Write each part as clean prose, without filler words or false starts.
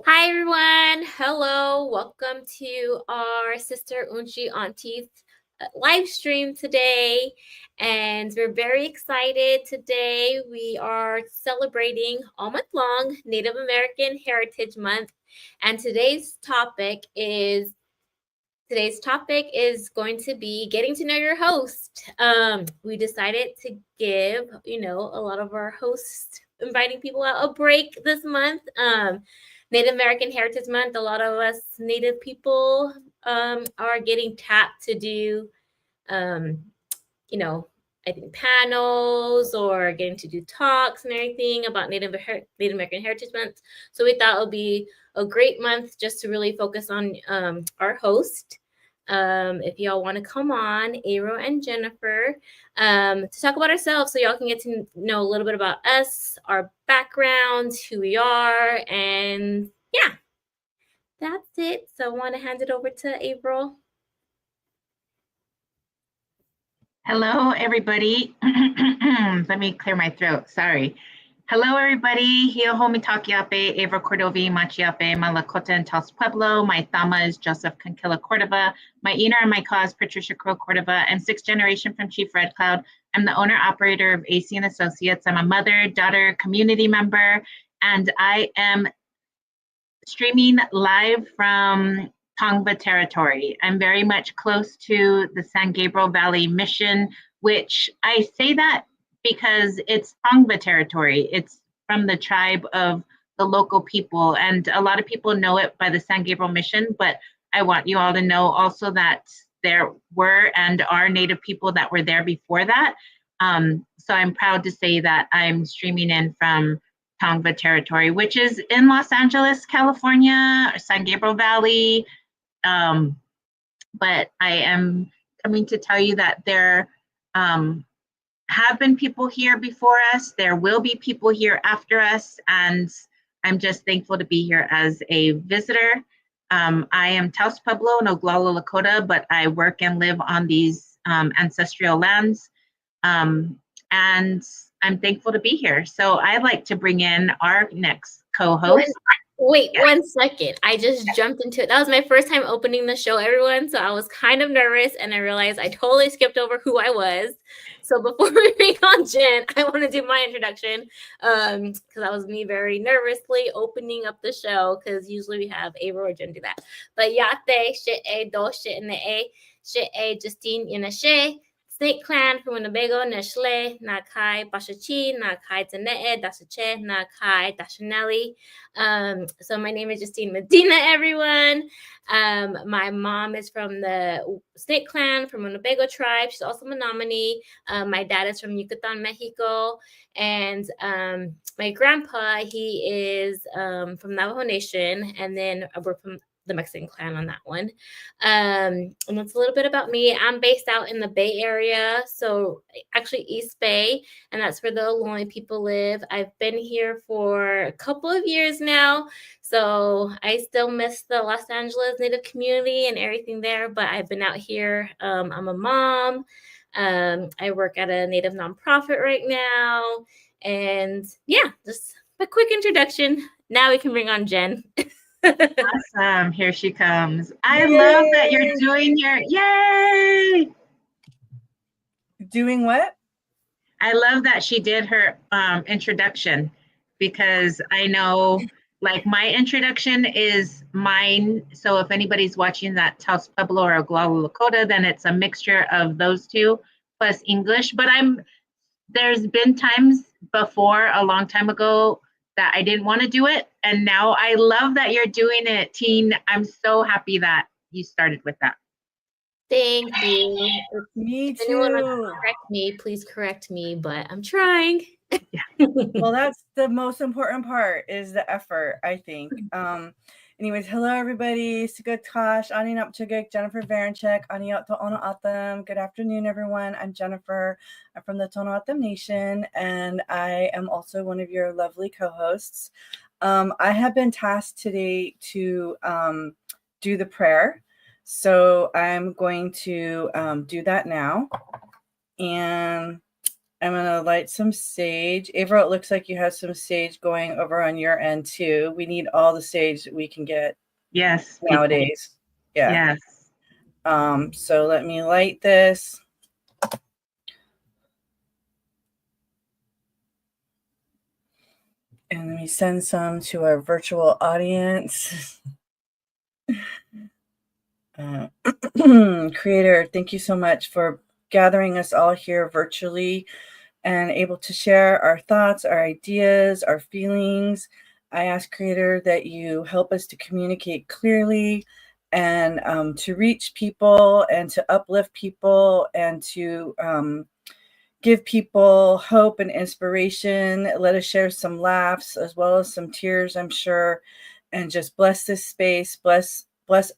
Hi everyone, hello, welcome to our sister Unci Aunties live stream today, and we're very excited today. We are celebrating all month long Native American Heritage Month, and today's topic is going to be getting to know your host. We decided to give, a lot of our hosts inviting people out a break this month. Native American Heritage Month, a lot of us Native people are getting tapped to do, I think panels or getting to do talks and everything about Native American Heritage Month. So we thought it would be a great month just to really focus on our host. If y'all want to come on, Avril and Jennifer, to talk about ourselves so y'all can get to know a little bit about us, our backgrounds, who we are, and yeah, that's it. So I want to hand it over to Avril. Hello, everybody. Let me clear my throat. Sorry. Hello, everybody. Hio homi takiape, Avril Cordova, machiape, malakota and Taos Pueblo. My thama is Joseph Conquilla Cordova. My ina and my ka is Patricia Crow Cordova. I'm sixth generation from Chief Red Cloud. I'm the owner operator of AC and Associates. I'm a mother, daughter, community member, and I am streaming live from Tongva territory. I'm very much close to the San Gabriel Valley Mission, which I say that because it's Tongva territory. It's from the tribe of the local people, and a lot of people know it by the San Gabriel Mission, but I want you all to know also that there were and are Native people that were there before that. So I'm proud to say that I'm streaming in from Tongva territory, which is in Los Angeles, California, or San Gabriel Valley. But I am coming to tell you that there have been people here before us. There will be people here after us. And I'm just thankful to be here as a visitor. I am Taos Pueblo in Oglala, Lakota, but I work and live on these ancestral lands. And I'm thankful to be here. So I'd like to bring in our next co-host. Wait, 1 second. I just jumped into it. That was my first time opening the show, everyone. So I was kind of nervous and I realized I totally skipped over who I was. So before we bring on Jen, I want to do my introduction because that was me very nervously opening up the show because usually we have Avril or Jen do that. But yate, shit a, do shit in the a, shit a, Justine in a she. Snake Clan from Winnebago, Neshle, Nakai, Bashachi, Nakai Tanee, Dasache, Nakai, Dashanelli. So my name is Justine Medina, everyone. My mom is from the Snake Clan, from Winnebago tribe. She's also Menominee. My dad is from Yucatan, Mexico. And my grandpa, he is from Navajo Nation. And then we're from the Mexican clan on that one. And that's a little bit about me. I'm based out in the Bay Area, so actually East Bay, and that's where the Ohlone people live. I've been here for a couple of years now, so I still miss the Los Angeles Native community and everything there, but I've been out here. I'm a mom. I work at a Native nonprofit right now, and yeah, just a quick introduction. Now we can bring on Jen. Awesome. Here she comes. I love that you're doing your, yay! Doing what? I love that she did her introduction because I know like my introduction is mine. So if anybody's watching that Taos Pueblo or Oglala Lakota, then it's a mixture of those two plus English. But there's been times before a long time ago that I didn't want to do it. And now I love that you're doing it, Teen. I'm so happy that you started with that. Thank you. Me If anyone wants to too. correct me, please correct me, but I'm trying. Well, that's the most important part is the effort, I think. Anyways, hello everybody. Sugatosh, Ani Napchugik, Jennifer Varenchik, Ani To'ono Atem. Good afternoon, everyone. I'm Jennifer. I'm from the To'ono Atem Nation, and I am also one of your lovely co-hosts. I have been tasked today to do the prayer. So I'm going to do that now. And I'm going to light some sage. Avril, it looks like you have some sage going over on your end too. We need all the sage that we can get. Yes. Nowadays. Yeah. Yes. So let me light this. And let me send some to our virtual audience. Creator, thank you so much for gathering us all here virtually and able to share our thoughts, our ideas, our feelings. I ask Creator that you help us to communicate clearly and to reach people and to uplift people and to give people hope and inspiration. Let us share some laughs as well as some tears, I'm sure, and just bless this space, bless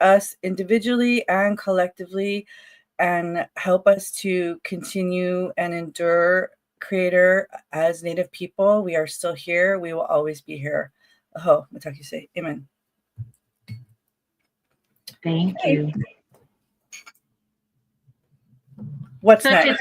us individually and collectively, and help us to continue and endure. Creator, as Native people, we are still here. We will always be here. Oh, Mataki say, amen. Thank you. What's next?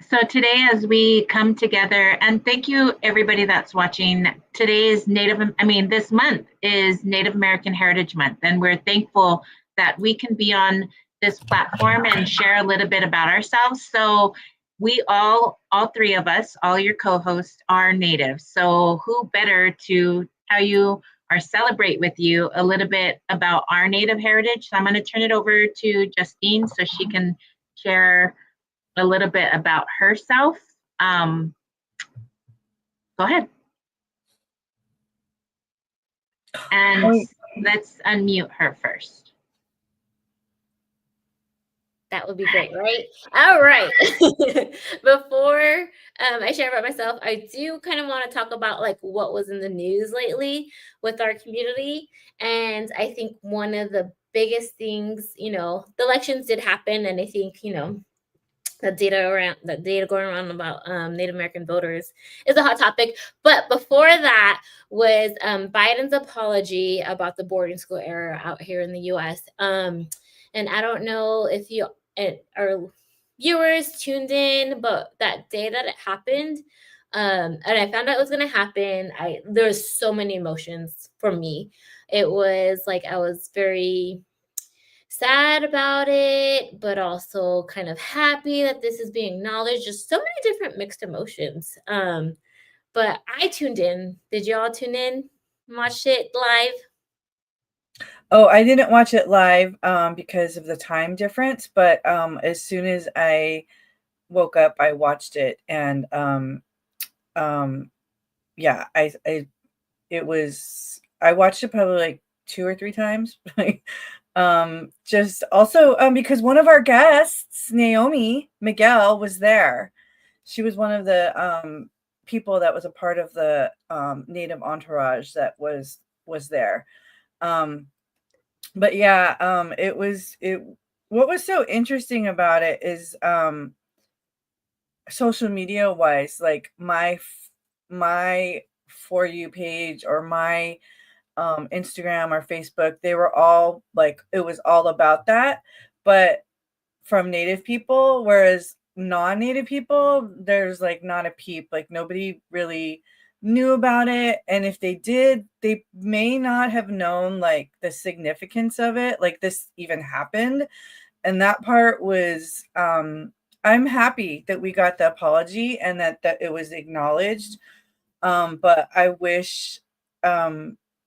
So today, as we come together, and thank you everybody that's watching. Today is this month is Native American Heritage Month, and we're thankful that we can be on this platform and share a little bit about ourselves. So we all three of us, all your co-hosts are Native. So who better to tell you or celebrate with you a little bit about our Native heritage? So I'm going to turn it over to Justine so she can share a little bit about herself. Go ahead. And let's unmute her first. That would be great, right? All right. Before I share about myself, I do kind of want to talk about like what was in the news lately with our community. And I think one of the biggest things, the elections did happen. And I think, that data going around about Native American voters is a hot topic. But before that was Biden's apology about the boarding school era out here in the U.S. And I don't know if our viewers tuned in, but that day that it happened, and I found out it was going to happen, there was so many emotions for me. It was like I was very sad about it, but also kind of happy that this is being acknowledged. Just so many different mixed emotions. But I tuned in. Did y'all tune in? Watch it live? Oh, I didn't watch it live because of the time difference, but as soon as I woke up, I watched it, and yeah, I watched it probably like 2 or 3 times. Just also because one of our guests, Naomi Miguel, was there. She was one of the people that was a part of the Native entourage that was there. But yeah, what was so interesting about it is social media wise, like my For You page or my Instagram or Facebook, they were all like, it was all about that, but from Native people, whereas non-Native people, there's like not a peep, like nobody really knew about it, and if they did, they may not have known like the significance of it, like this even happened. And that part was I'm happy that we got the apology and that it was acknowledged, but I wish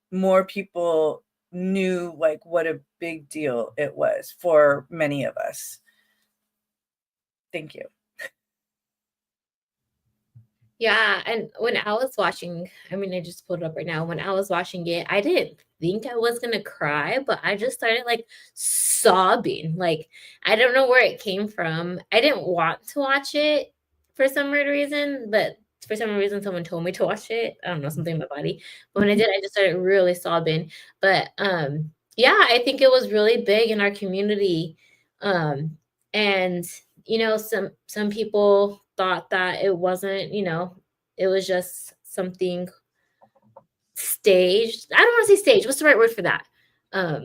more people knew like what a big deal it was for many of us. Thank you. Yeah, and when I was watching, I mean, I just pulled it up right now. When I was watching it, I didn't think I was gonna cry, but I just started like sobbing. Like, I don't know where it came from. I didn't want to watch it for some weird reason, but for some reason someone told me to watch it. I don't know, something in my body. But when I did, I just started really sobbing. But yeah, I think it was really big in our community. And some people thought that it wasn't, it was just something staged. I don't want to say staged. What's the right word for that? Like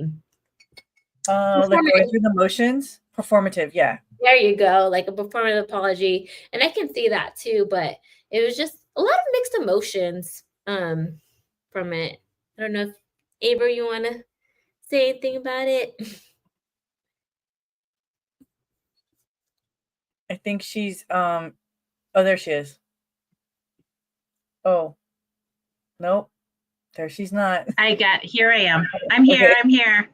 going through the motions, performative. Yeah. There you go. Like a performative apology. And I can see that too, but it was just a lot of mixed emotions from it. I don't know if Avery, you want to say anything about it? I think she's oh, there she is. Oh, nope, there she's not. Here I am. I'm here. Okay. I'm here.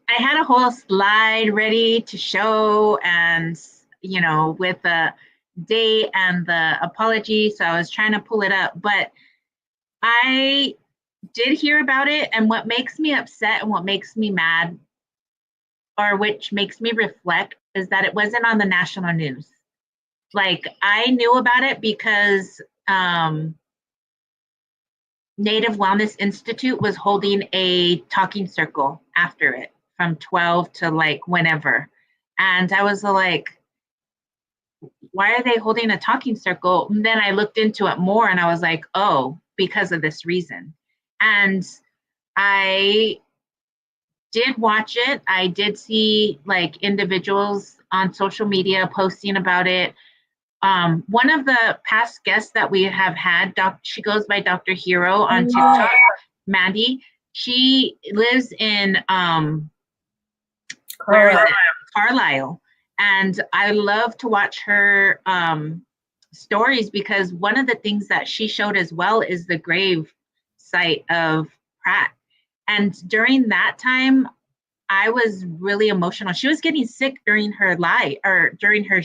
I had a whole slide ready to show, and with the date and the apology, so I was trying to pull it up, but I did hear about it, and what makes me upset and what makes me mad, or which makes me reflect, is that it wasn't on the national news. Like, I knew about it because Native Wellness Institute was holding a talking circle after it from 12 to like whenever. And I was like, why are they holding a talking circle? And then I looked into it more and I was like, oh, because of this reason. And I did watch it. I did see like individuals on social media posting about it. One of the past guests that we have had, she goes by Dr. Hero on TikTok, Mandy. She lives in Carlisle. And I love to watch her stories, because one of the things that she showed as well is the grave site of Pratt. And during that time, I was really emotional. She was getting sick during her during her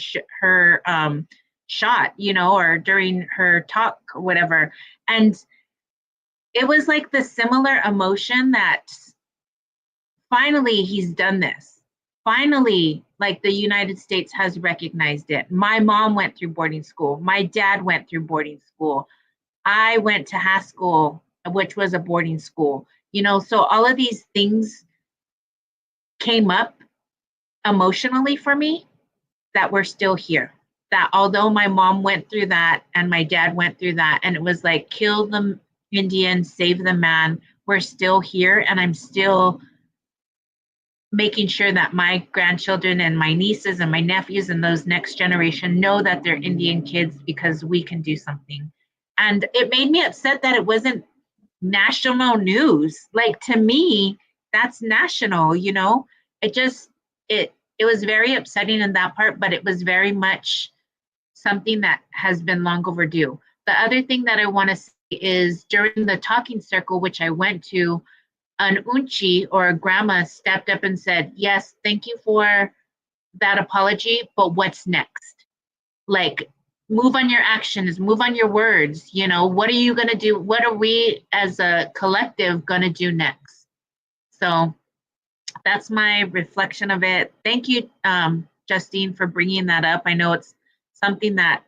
shot, or during her talk or whatever. And it was like the similar emotion that finally he's done this. Finally, like, the United States has recognized it. My mom went through boarding school. My dad went through boarding school. I went to Haskell, which was a boarding school. So all of these things came up emotionally for me that we're still here. That although my mom went through that and my dad went through that, and it was like, kill the Indian, save the man, we're still here. And I'm still making sure that my grandchildren and my nieces and my nephews and those next generation know that they're Indian kids, because we can do something. And it made me upset that it wasn't national news. Like, to me, that's national, you know. It was very upsetting in that part, but it was very much something that has been long overdue. The other thing that I want to say is, during the talking circle, which I went to, an Unci, or a grandma, stepped up and said, yes, thank you for that apology, but what's next? Like, move on your actions, move on your words. You know, what are you going to do? What are we as a collective going to do next? So that's my reflection of it. Thank you, Justine, for bringing that up. I know it's something that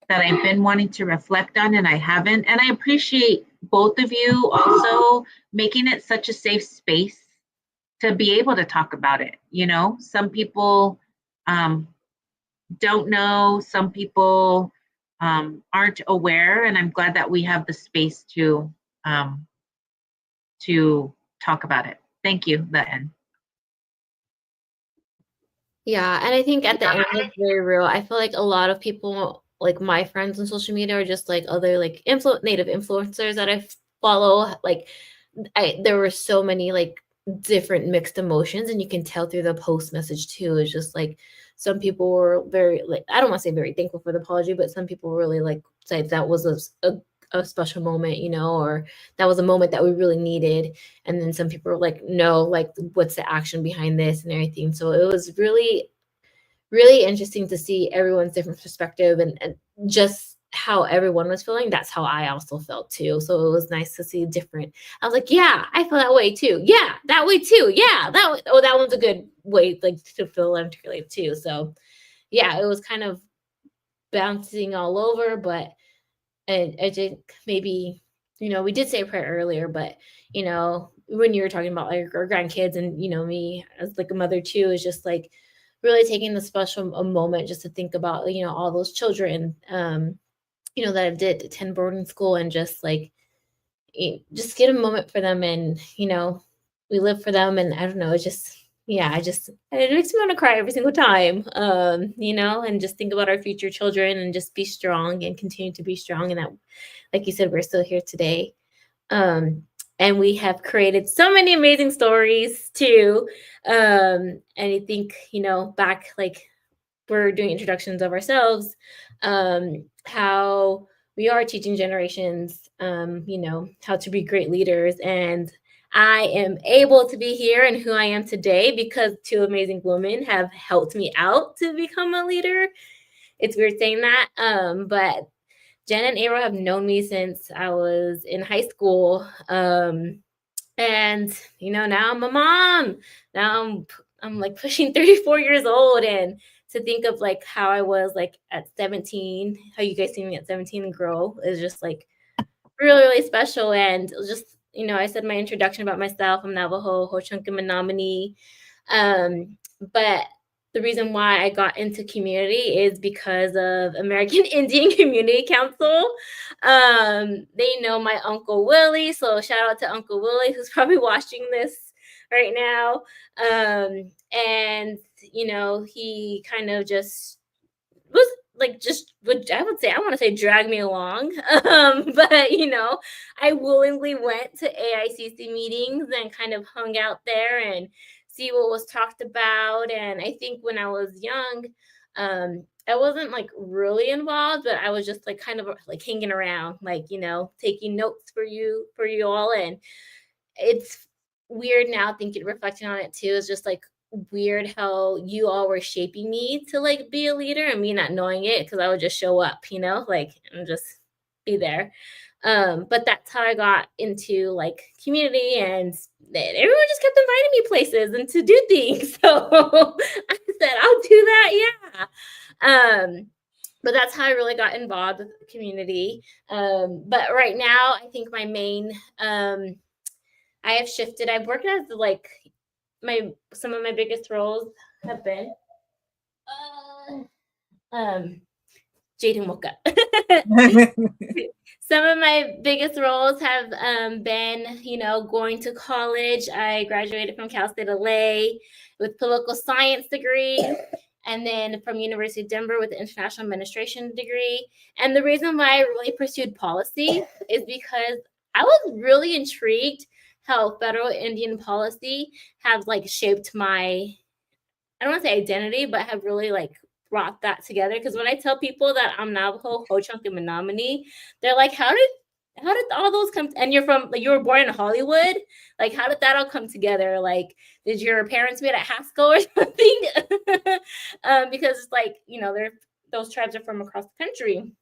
that I've been wanting to reflect on, and I haven't. And I appreciate both of you also making it such a safe space to be able to talk about it. You know, some people don't know, some people aren't aware, and I'm glad that we have the space to talk about it. Thank you, the end. Yeah, and I think at the end, it's very real. I feel like a lot of people, like my friends on social media, are just like other like native influencers that I follow. Like, there were so many like different mixed emotions, and you can tell through the post message too. It's just like some people were very, like, I don't want to say very thankful for the apology, but some people really like said that was a special moment, you know, or that was a moment that we really needed. And then some people were like, no, like, what's the action behind this and everything. So it was really, really interesting to see everyone's different perspective, and just how everyone was feeling. That's how I also felt too. So it was nice to see different. I was like, yeah, I feel that way too. Yeah, that way too. Yeah, that one's a good way, like, to feel articulated too. So yeah, it was kind of bouncing all over, but and I think maybe, you know, we did say a prayer earlier, but, you know, when you were talking about like our grandkids, and, you know, me as like a mother too, is just like really taking the special a moment just to think about, you know, all those children, you know, that I did attend boarding school, and just like, just get a moment for them, and, you know, we live for them. And I don't know, it's just, yeah, it makes me want to cry every single time, you know, and just think about our future children, and just be strong and continue to be strong. And that, like you said, we're still here today. And we have created so many amazing stories too. And I think, you know, back, like, we're doing introductions of ourselves, how we are teaching generations, you know, how to be great leaders. And I am able to be here and who I am today because two amazing women have helped me out to become a leader. It's weird saying that, but Jen and Avril have known me since I was in high school. And, you know, now I'm a mom. Now I'm like pushing 34 years old. And to think of like how I was like at 17, how you guys see me at 17 and grow, is just like really, really special. And just, you know, I said my introduction about myself. I'm Navajo, Ho-Chunk, and Menominee. But the reason why I got into community is because of American Indian Community Council. They know my Uncle Willie, so shout out to Uncle Willie, who's probably watching this right now. And, you know, he kind of just was like, just would, I would say, I want to say drag me along. But, you know, I willingly went to AICC meetings and kind of hung out there and see what was talked about. And I think when I was young, I wasn't like really involved, but I was just like kind of like hanging around, like, you know, taking notes for you all. And it's weird now thinking, reflecting on it too. It's just like weird how you all were shaping me to like be a leader, and me not knowing it, because I would just show up, you know, like, and just be there. But that's how I got into like community, and everyone just kept inviting me places and to do things. So I said, I'll do that. Yeah. But that's how I really got involved with the community. But right now, I think my main, I have shifted. I've worked as like some of my biggest roles have been Jaden woke up. Some of my biggest roles have been, going to college. I graduated from Cal State LA with political science degree, and then from University of Denver with an international administration degree. And the reason why I really pursued policy is because I was really intrigued how federal Indian policy has shaped my, I don't want to say identity, but have really brought that together. Because when I tell people that I'm Navajo, Ho-Chunk, and Menominee, they're like, how did all those come? And you were born in Hollywood. Like, how did that all come together? Like, did your parents meet at Haskell or something? Because it's those tribes are from across the country.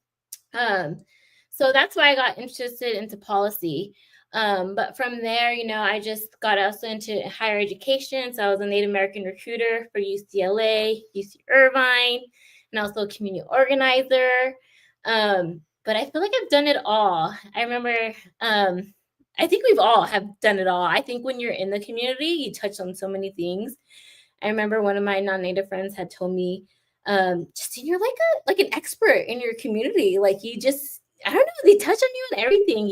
So that's why I got interested into policy. But from there, I just got also into higher education. So I was a Native American recruiter for UCLA, UC Irvine, and also a community organizer. But I feel like I've done it all. I remember, I think we've all have done it all. I think when you're in the community, you touch on so many things. I remember one of my non-Native friends had told me, Justine, you're like an expert in your community. Like you just, I don't know, they touch on you and everything,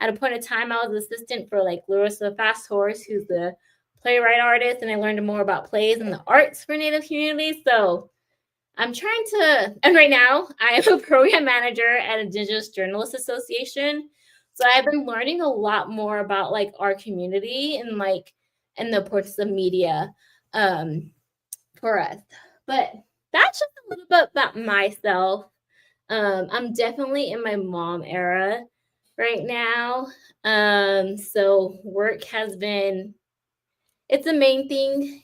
At a point in time, I was assistant for Larissa Fast Horse, who's the playwright artist, and I learned more about plays and the arts for Native communities. So I'm trying to, and right now I am a program manager at Indigenous Journalists Association. So I've been learning a lot more about our community and the importance of media for us. But that's just a little bit about myself. I'm definitely in my mom era right now. So work has been, it's a main thing,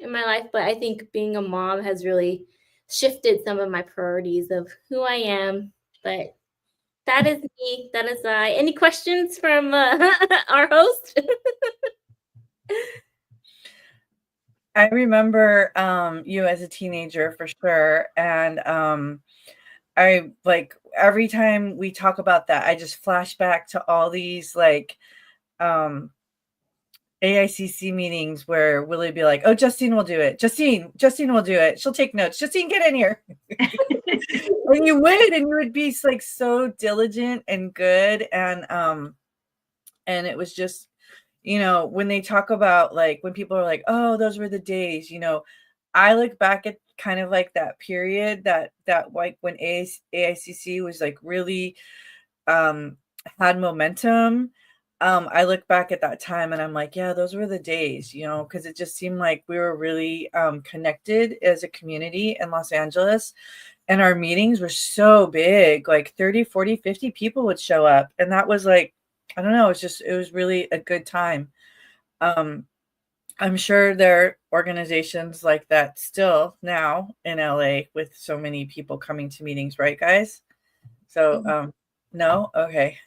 in my life, but I think being a mom has really shifted some of my priorities of who I am. But that is me. That is I. Any questions from our host? I remember you as a teenager for sure. And I every time we talk about that, I just flash back to all these AICC meetings where Willie be like, oh, Justine will do it. Justine will do it. She'll take notes. Justine, get in here. And you would be so diligent and good. And it was just, when they talk about when people are like, oh, those were the days, I look back at kind of that period that when AICC was really had momentum. I look back at that time and I'm like, yeah, those were the days, because it just seemed like we were really connected as a community in Los Angeles. And our meetings were so big, 30, 40, 50 people would show up. And that was I don't know, it was really a good time. I'm sure there are organizations like that still now in LA with so many people coming to meetings, right, guys? So, no? Okay.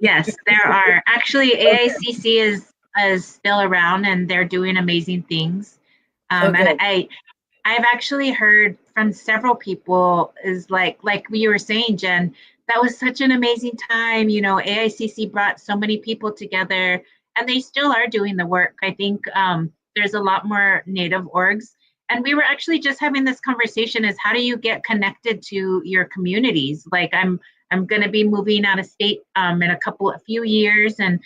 Yes, there are. Actually, AICC is still around and they're doing amazing things. And I've actually heard from several people is like you were saying, Jen, that was such an amazing time. AICC brought so many people together and they still are doing the work. I think there's a lot more Native orgs. And we were actually just having this conversation is how do you get connected to your communities? I'm going to be moving out of state in a few years and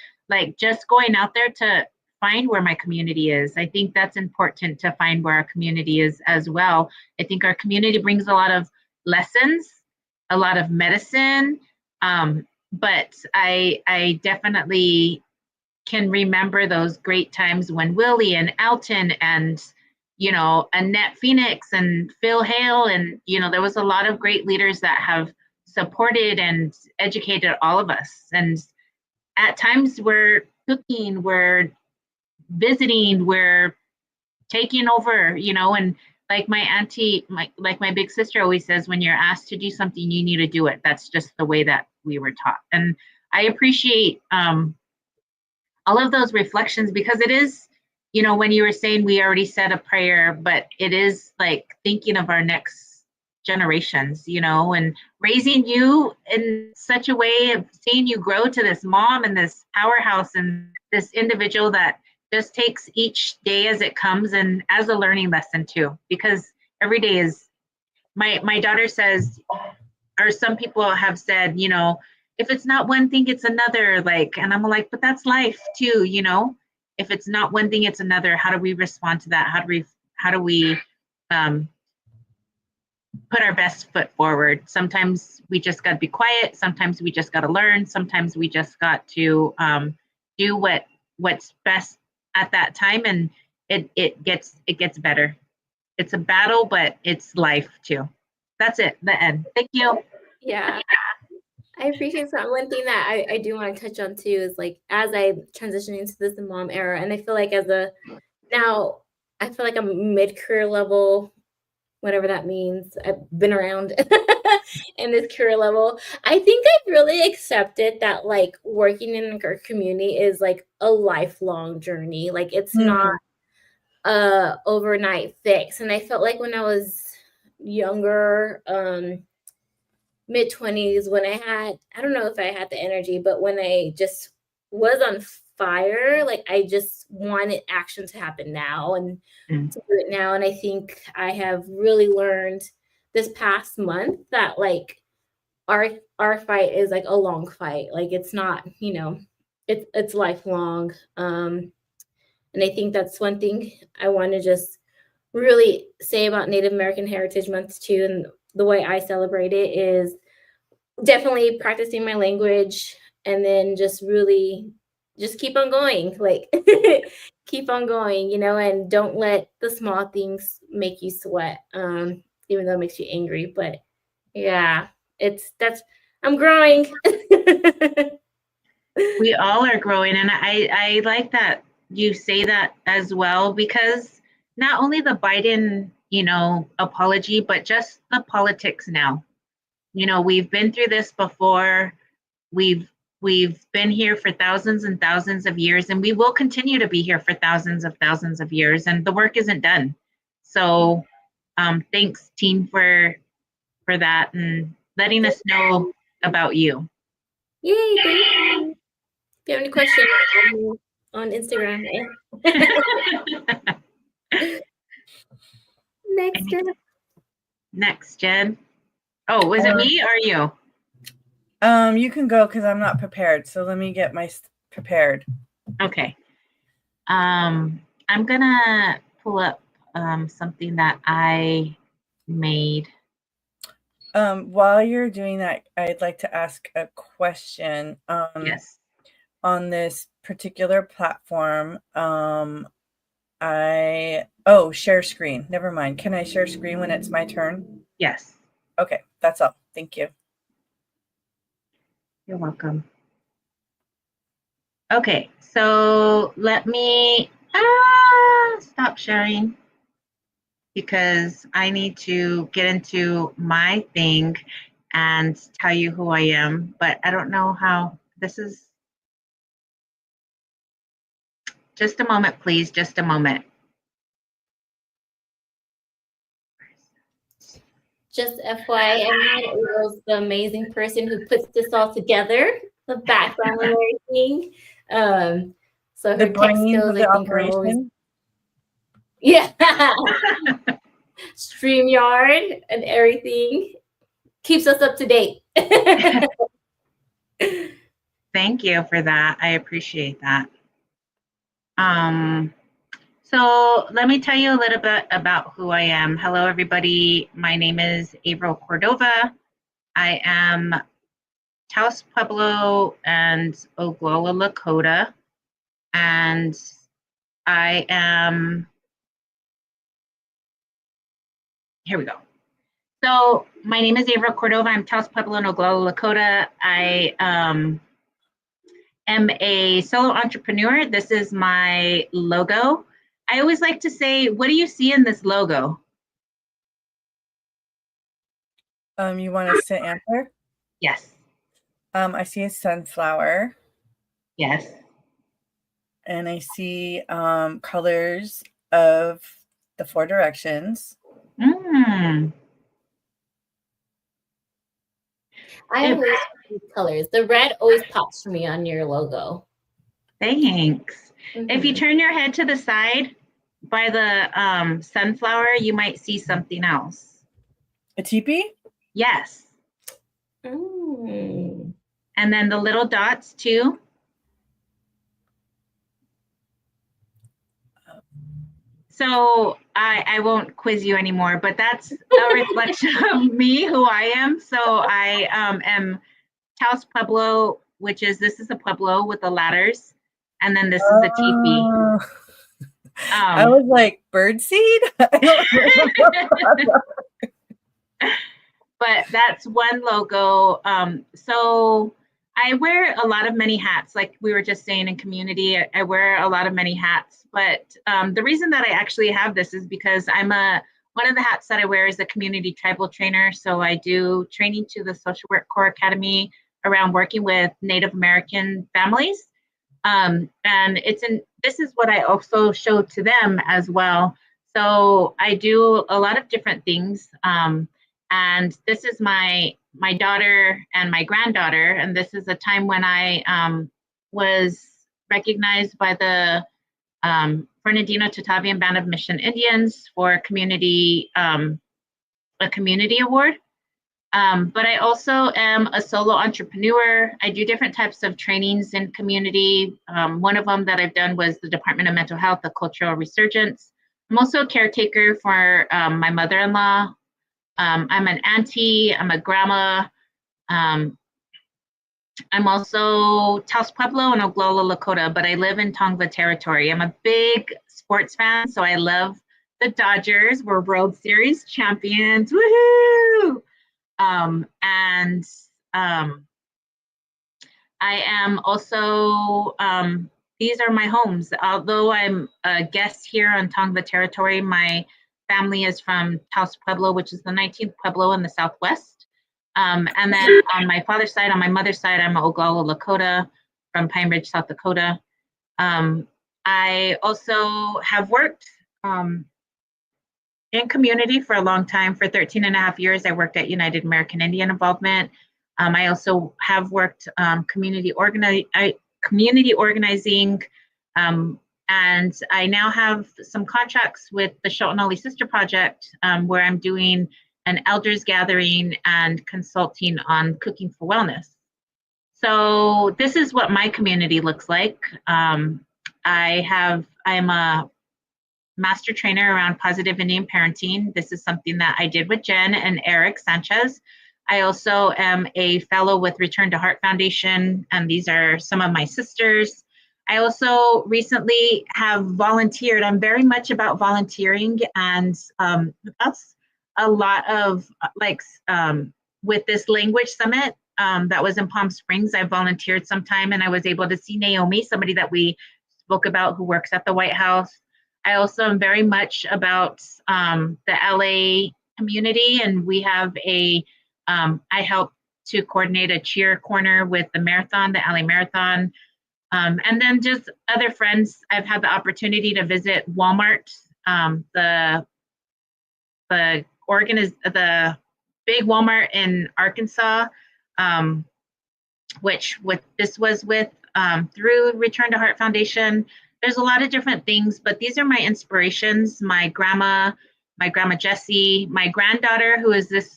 just going out there to find where my community is. I think that's important to find where our community is as well. I think our community brings a lot of lessons, a lot of medicine, but I definitely can remember those great times when Willie and Alton and Annette Phoenix and Phil Hale and there was a lot of great leaders that have supported and educated all of us. And at times we're cooking, we're visiting, we're taking over, and my auntie, my big sister always says, when you're asked to do something, you need to do it. That's just the way that we were taught. And I appreciate all of those reflections because it is, when you were saying we already said a prayer, but it is thinking of our next generations, and raising you in such a way of seeing you grow to this mom and this powerhouse and this individual that just takes each day as it comes and as a learning lesson too, because every day is, my daughter says, or some people have said, you know, if it's not one thing, it's another, like, and I'm like, but that's life too, you know? If it's not one thing, it's another. How do we respond to that? How do we put our best foot forward? Sometimes we just got to be quiet. Sometimes we just got to learn. Sometimes we just got to do what's best at that time, and it gets better. It's a battle, but it's life too. That's it. The end. Thank you. Yeah. I appreciate that. One thing that I do want to touch on too is like as I transition into this mom era, and I feel like now I feel like I'm mid-career level, whatever that means. I've been around in this career level. I think I've really accepted that like working in our community is like a lifelong journey. Like it's not a overnight fix. And I felt like when I was younger, mid-20s, when I don't know if I had the energy, but when I just was on fire, like I just wanted action to happen now and to do it now. And I think I have really learned this past month that like our fight is like a long fight. Like it's not, you know, it's lifelong. And I think that's one thing I want to just really say about Native American Heritage Month too, and the way I celebrate it is definitely practicing my language, and then just really just keep on going, like keep on going, you know, and don't let the small things make you sweat, even though it makes you angry. But yeah, I'm growing. We all are growing, and I like that you say that as well, because not only the Biden, you know, apology, but just the politics now. You know, we've been through this before. We've been here for thousands and thousands of years, and we will continue to be here for thousands of years, and the work isn't done. So thanks team for that and letting us know about you. Yay, thank you. If you have any questions on Instagram, Next, Jen. Oh, was it me or you? You can go because I'm not prepared. So let me get my prepared. Okay. I'm gonna pull up something that I made. While you're doing that, I'd like to ask a question. Yes. On this particular platform, share screen. Never mind. Can I share screen when it's my turn? Yes. Okay, that's all. Thank you. You're welcome. Okay, so let me stop sharing because I need to get into my thing and tell you who I am, but I don't know how this is. Just a moment, please. Just a moment. Just FYI, April's the amazing person who puts this all together, the background and everything. So her tech skills, I think, are always StreamYard and everything keeps us up to date. Thank you for that. I appreciate that. So let me tell you a little bit about who I am. Hello, everybody. My name is Avril Cordova. I am Taos Pueblo and Oglala Lakota, and I am, here we go. So my name is Avril Cordova. I'm Taos Pueblo and Oglala Lakota. I am a solo entrepreneur. This is my logo. I always like to say, what do you see in this logo? You want us to answer? Yes. I see a sunflower. Yes. And I see colors of the 4 directions. I always see colors. The red always pops for me on your logo. Thanks. If you turn your head to the side, by the sunflower, you might see something else. A teepee? Yes. Mm. And then the little dots too. So I won't quiz you anymore, but that's a reflection of me, who I am. So I am Taos Pueblo, this is a Pueblo with the ladders. And then this is a teepee. I was like, birdseed? I don't know. But that's one logo. So I wear a lot of many hats, like we were just saying in community. I wear a lot of many hats. But the reason that I actually have this is because one of the hats that I wear is a community tribal trainer. So I do training to the Social Work Corps Academy around working with Native American families. And this is what I also show to them as well. So I do a lot of different things. And this is my daughter and my granddaughter. And this is a time when I was recognized by the Fernandino Tatavian Band of Mission Indians for a community award. But I also am a solo entrepreneur. I do different types of trainings in community. One of them that I've done was the Department of Mental Health, the Cultural Resurgence. I'm also a caretaker for my mother-in-law. I'm an auntie, I'm a grandma. I'm also Taos Pueblo and Oglala Lakota, but I live in Tongva territory. I'm a big sports fan, so I love the Dodgers. We're World Series champions, woohoo! And I am also, these are my homes. Although I'm a guest here on Tongva territory, my family is from Taos Pueblo, which is the 19th Pueblo in the Southwest. And then on my father's side, on my mother's side, I'm an Oglala Lakota from Pine Ridge, South Dakota. I also have worked in community for a long time. For 13 and a half years, I worked at United American Indian Involvement. I also have worked community organizing, and I now have some contracts with the Shotanali Sister Project, where I'm doing an elders gathering and consulting on cooking for wellness. So this is what my community looks like. I'm a master trainer around positive Indian parenting. This is something that I did with Jen and Eric Sanchez. I also am a fellow with Return to Heart Foundation, and these are some of my sisters. I also recently have volunteered. I'm very much about volunteering, and that's a lot of with this language summit that was in Palm Springs. I volunteered sometime, and I was able to see Naomi, somebody that we spoke about who works at the White House. I also am very much about the LA community, and we have I help to coordinate a cheer corner with the marathon, the LA Marathon. And then just other friends. I've had the opportunity to visit Walmart, the big Walmart in Arkansas, which this was with through Return to Heart Foundation. There's a lot of different things, but these are my inspirations. My grandma Jessie, my granddaughter, who is this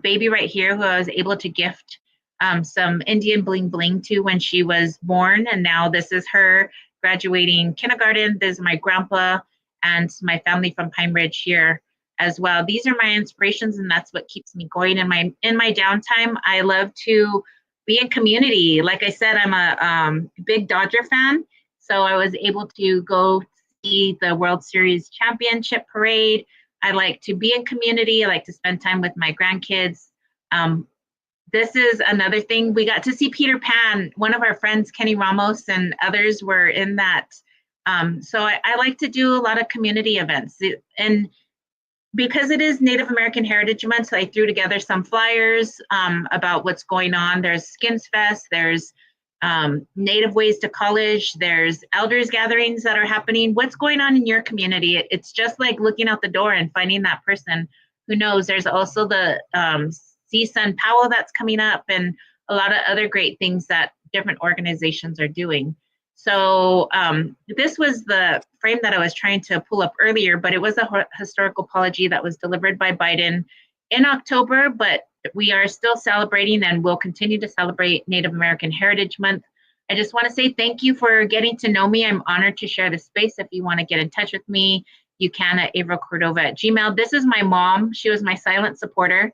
baby right here, who I was able to gift some Indian bling bling to when she was born. And now this is her graduating kindergarten. This is my grandpa and my family from Pine Ridge here as well. These are my inspirations, and that's what keeps me going in my downtime. I love to be in community. Like I said, I'm a big Dodger fan. So I was able to go see the World Series championship parade. I like to be in community. I like to spend time with my grandkids. This is another thing. We got to see Peter Pan. One of our friends, Kenny Ramos, and others were in that. So I like to do a lot of community events. And because it is Native American Heritage Month, so I threw together some flyers about what's going on. There's Skins Fest, there's Native Ways to College, there's elders gatherings that are happening. What's going on in your community? It's just like looking out the door and finding that person who knows. There's also the CSUN Powell that's coming up, and a lot of other great things that different organizations are doing. So this was the frame that I was trying to pull up earlier, but it was a historical apology that was delivered by Biden in October, but we are still celebrating and will continue to celebrate Native American Heritage Month. I just want to say thank you for getting to know me. I'm honored to share this space. If you want to get in touch with me, you can at avrilcordova@gmail.com. This is my mom. She was my silent supporter.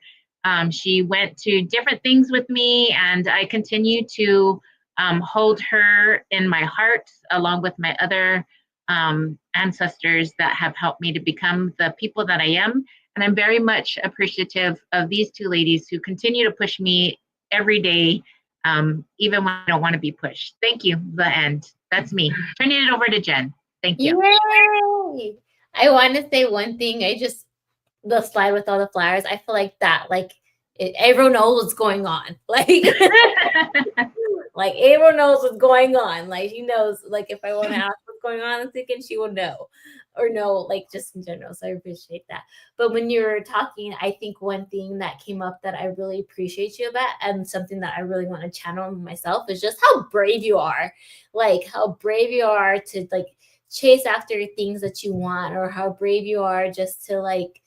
She went to different things with me, and I continue to hold her in my heart along with my other ancestors that have helped me to become the people that I am. And I'm very much appreciative of these two ladies who continue to push me every day, even when I don't want to be pushed. Thank you. The end. That's me. Turning it over to Jen. Thank you. Yay! I want to say one thing. The slide with all the flowers. I feel like that, everyone knows what's going on. Like everyone knows what's going on. Like she knows, like if I want to ask what's going on this weekend, she will know. Or know, like just in general. So I appreciate that. But when you were talking, I think one thing that came up that I really appreciate you about, and something that I really want to channel myself, is just how brave you are. Like how brave you are to like chase after things that you want, or how brave you are just to like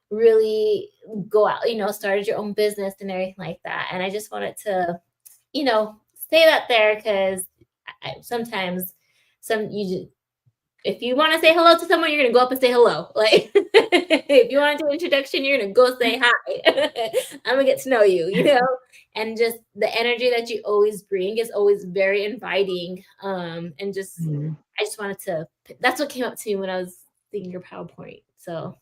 really go out, started your own business and everything like that. And I just wanted to, say that there, because sometimes if you want to say hello to someone, you're going to go up and say hello. Like, if you want to do an introduction, you're going to go say hi. I'm going to get to know you, and just the energy that you always bring is always very inviting. And just, I just wanted to, that's what came up to me when I was seeing your PowerPoint. So,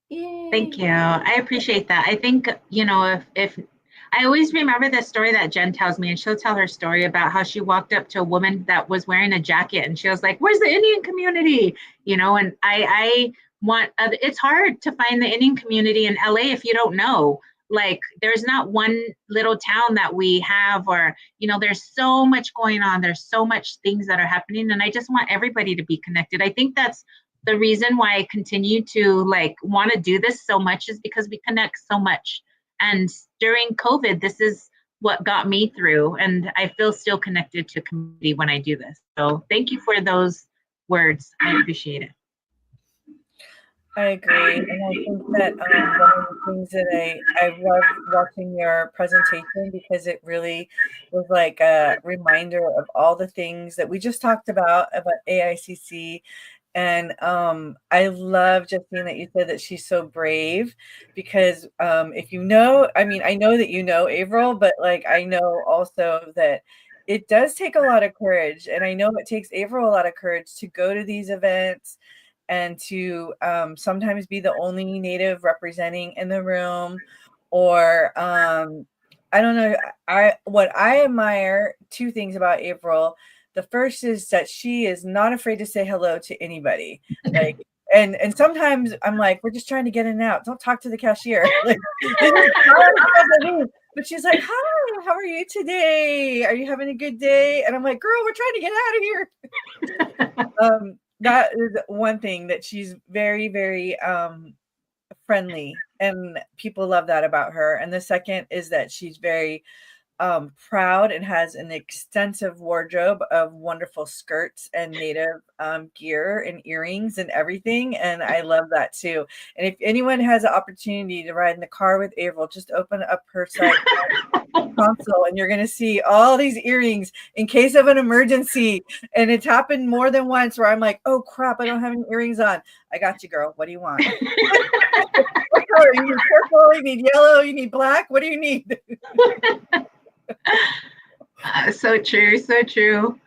yay. Thank you. I appreciate that. I think, if I always remember the story that Jen tells me, and she'll tell her story about how she walked up to a woman that was wearing a jacket, and she was like, "Where's the Indian community?" And I want, it's hard to find the Indian community in LA if you don't know. Like, there's not one little town that we have, or, there's so much going on. There's so much things that are happening. And I just want everybody to be connected. I think that's the reason why I continue to want to do this so much, is because we connect so much. And during COVID, this is what got me through, and I feel still connected to community when I do this. So thank you for those words. I appreciate it. I agree. And I think that one of the things that I love watching your presentation, because it really was like a reminder of all the things that we just talked about AICC. And I love Justine that you said that she's so brave, because if I know that Avril, but I know also that it does take a lot of courage. And I know it takes Avril a lot of courage to go to these events and to sometimes be the only Native representing in the room, or I don't know. What I admire, two things about Avril. The first is that she is not afraid to say hello to anybody. And sometimes I'm like, we're just trying to get in and out. Don't talk to the cashier. But she's like, "Hi, how are you today? Are you having a good day?" And I'm like, "Girl, we're trying to get out of here." That is one thing, that she's very, very friendly, and people love that about her. And the second is that she's very proud and has an extensive wardrobe of wonderful skirts and Native gear and earrings and everything. And I love that too. And if anyone has an opportunity to ride in the car with Avril, just open up her site console, and you're going to see all these earrings in case of an emergency. And it's happened more than once where I'm like, "Oh crap, I don't have any earrings on." "I got you, girl. What do you want?" "What color? You need purple, you need yellow, you need black. What do you need?" So true, so true.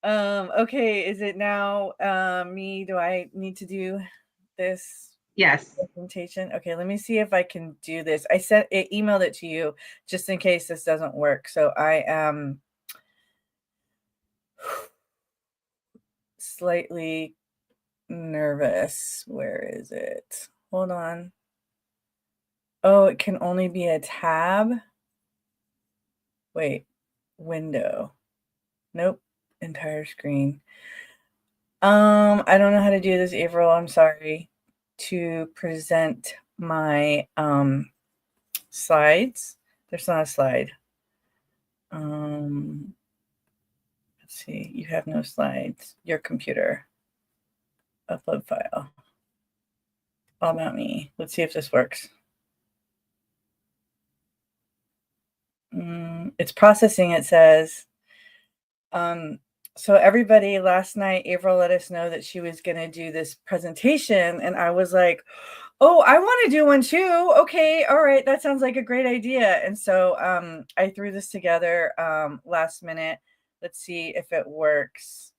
Okay, is it now me? Do I need to do this? Yes. Presentation. Okay, let me see if I can do this. I emailed it to you just in case this doesn't work. So I am slightly nervous. Where is it? Hold on. Oh, it can only be a tab. Wait, window. Nope, entire screen. I don't know how to do this, Avril. I'm sorry. To present my slides. There's not a slide. Let's see, you have no slides. Your computer. Upload file. All about me. Let's see if this works. It's processing, it says. So everybody, last night, Avril let us know that she was going to do this presentation. And I was like, oh, I want to do one too. Okay. All right. That sounds like a great idea. And so I threw this together last minute. Let's see if it works.